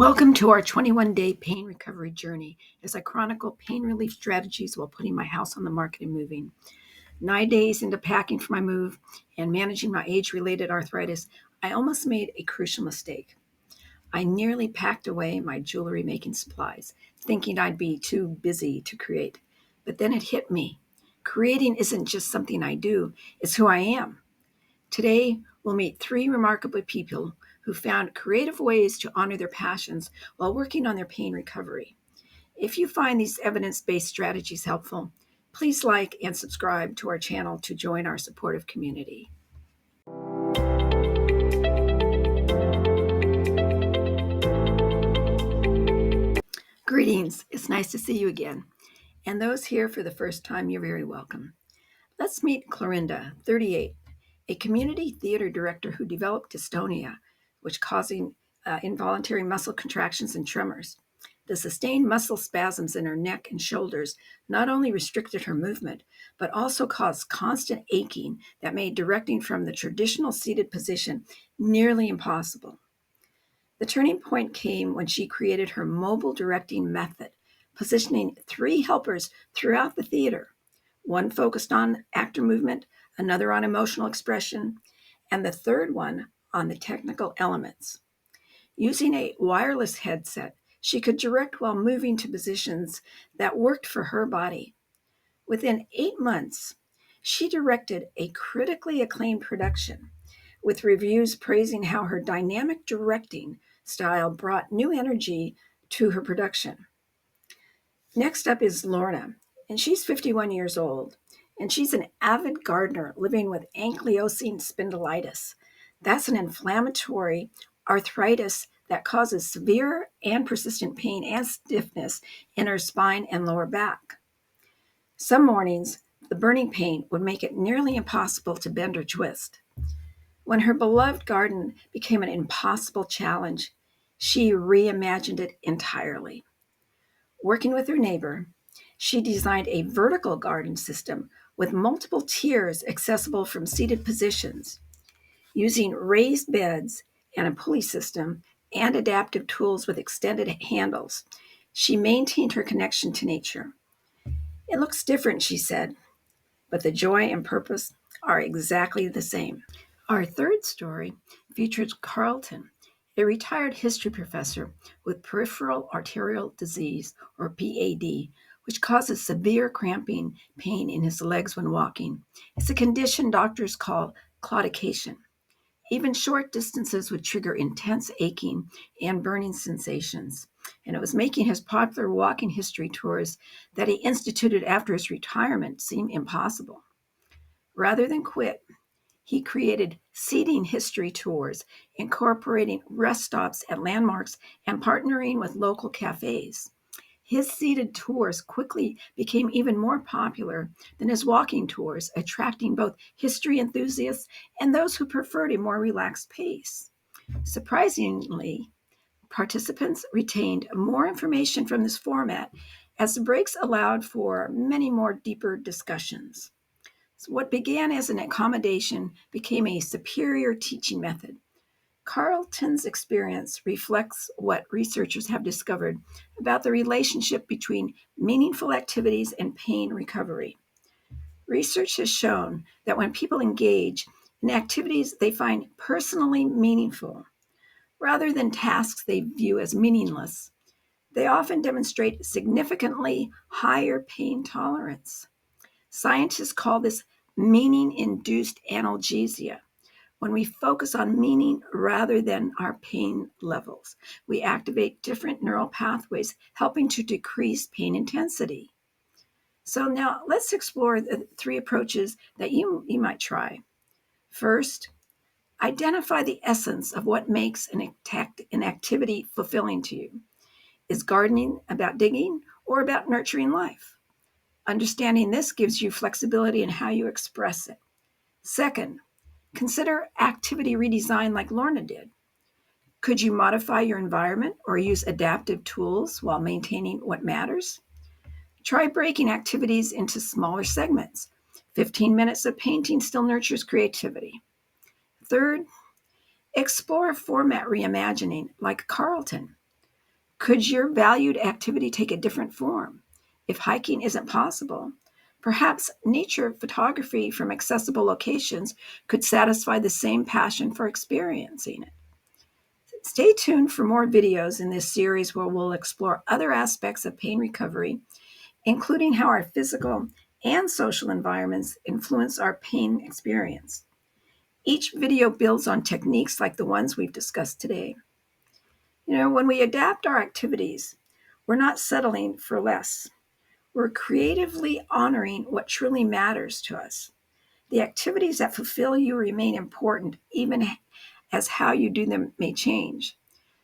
Welcome to our 21-day pain recovery journey as I chronicle pain relief strategies while putting my house on the market and moving. 9 days into packing for my move and managing my age-related arthritis, I almost made a crucial mistake. I nearly packed away my jewelry-making supplies, thinking I'd be too busy to create. But then it hit me. Creating isn't just something I do, it's who I am. Today, we'll meet three remarkable people who found creative ways to honor their passions while working on their pain recovery. If you find these evidence-based strategies helpful, please like and subscribe to our channel to join our supportive community. Greetings, it's nice to see you again. And those here for the first time, you're very welcome. Let's meet Clorinda, 38, a community theater director who developed dystonia, which causing involuntary muscle contractions and tremors. The sustained muscle spasms in her neck and shoulders not only restricted her movement, but also caused constant aching that made directing from the traditional seated position nearly impossible. The turning point came when she created her mobile directing method, positioning three helpers throughout the theater. One focused on actor movement, another on emotional expression, and the third one on the technical elements. Using a wireless headset, she could direct while moving to positions that worked for her body. Within 8 months, she directed a critically acclaimed production, with reviews praising how her dynamic directing style brought new energy to her production. Next up is Lorna, and she's 51 years old, and she's an avid gardener living with ankylosing spondylitis. That's an inflammatory arthritis that causes severe and persistent pain and stiffness in her spine and lower back. Some mornings, the burning pain would make it nearly impossible to bend or twist. When her beloved garden became an impossible challenge, she reimagined it entirely. Working with her neighbor, she designed a vertical garden system with multiple tiers accessible from seated positions. Using raised beds and a pulley system and adaptive tools with extended handles, she maintained her connection to nature. It looks different, she said, but the joy and purpose are exactly the same. Our third story features Carlton, a retired history professor with peripheral arterial disease, or PAD, which causes severe cramping pain in his legs when walking. It's a condition doctors call claudication. Even short distances would trigger intense aching and burning sensations, and it was making his popular walking history tours that he instituted after his retirement seem impossible. Rather than quit, he created seating history tours, incorporating rest stops at landmarks and partnering with local cafes. His seated tours quickly became even more popular than his walking tours, attracting both history enthusiasts and those who preferred a more relaxed pace. Surprisingly, participants retained more information from this format as the breaks allowed for many more deeper discussions. So what began as an accommodation became a superior teaching method. Carlton's experience reflects what researchers have discovered about the relationship between meaningful activities and pain recovery. Research has shown that when people engage in activities they find personally meaningful, rather than tasks they view as meaningless, they often demonstrate significantly higher pain tolerance. Scientists call this meaning-induced analgesia. When we focus on meaning rather than our pain levels, we activate different neural pathways, helping to decrease pain intensity. So now let's explore the three approaches that you might try. First, identify the essence of what makes an activity fulfilling to you. Is gardening about digging or about nurturing life? Understanding this gives you flexibility in how you express it. Second, consider activity redesign like Lorna did. Could you modify your environment or use adaptive tools while maintaining what matters? Try breaking activities into smaller segments. 15 minutes of painting still nurtures creativity. Third, explore format reimagining like Carlton. Could your valued activity take a different form? If hiking isn't possible, perhaps nature photography from accessible locations could satisfy the same passion for experiencing it. Stay tuned for more videos in this series where we'll explore other aspects of pain recovery, including how our physical and social environments influence our pain experience. Each video builds on techniques like the ones we've discussed today. When we adapt our activities, we're not settling for less. We're creatively honoring what truly matters to us. The activities that fulfill you remain important, even as how you do them may change.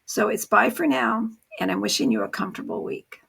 So it's bye for now, and I'm wishing you a comfortable week.